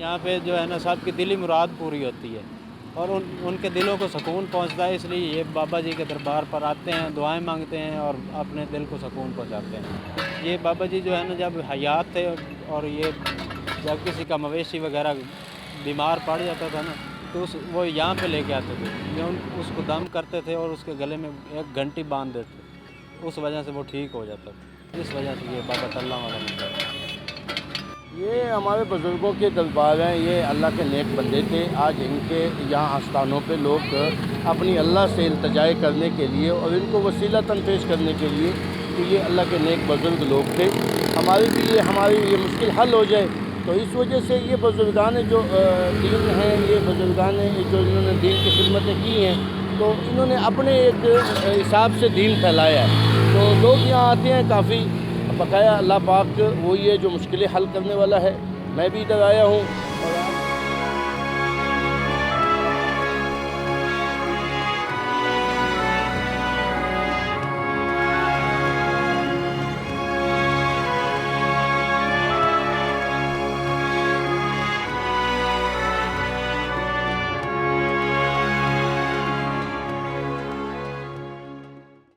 यहाँ पे जो है ना सबकी दिली मुराद पूरी होती है और उनके दिलों को सुकून पहुँचता है, इसलिए ये बाबा जी के दरबार पर आते हैं, दुआएं मांगते हैं और अपने दिल को सुकून पहुँचाते हैं। ये बाबा जी जो है ना जब हयात थे और ये जब किसी का मवेशी वगैरह बीमार पड़ जाता था ना तो वो यहाँ पे लेके आते थे, ये उसको दम करते थे और उसके गले में एक घंटी बांध देते, उस वजह से वो ठीक हो जाता था। इस वजह से ये बाबा तल्ला वाला मंदिर है। ये हमारे बुज़ुर्गों के दरबार हैं, ये अल्लाह के नेक बंदे थे। आज इनके यहाँ आस्थानों पे लोग अपनी अल्लाह से इल्तिजाए करने के लिए और इनको वसीलतन पेश करने के लिए कि ये अल्लाह के नेक बुज़ुर्ग लोग थे, हमारी ये मुश्किल हल हो जाए। तो इस वजह से ये बुज़ुर्गान जो दीन हैं, ये बुज़ुर्गान जो इन्होंने दीन की खिदमतें की हैं, तो इन्होंने अपने एक हिसाब से दीन फैलाया है। तो लोग यहाँ आते हैं काफ़ी, बकाया अल्लाह पाक वही है जो मुश्किलें हल करने वाला है। मैं भी इधर आया हूँ और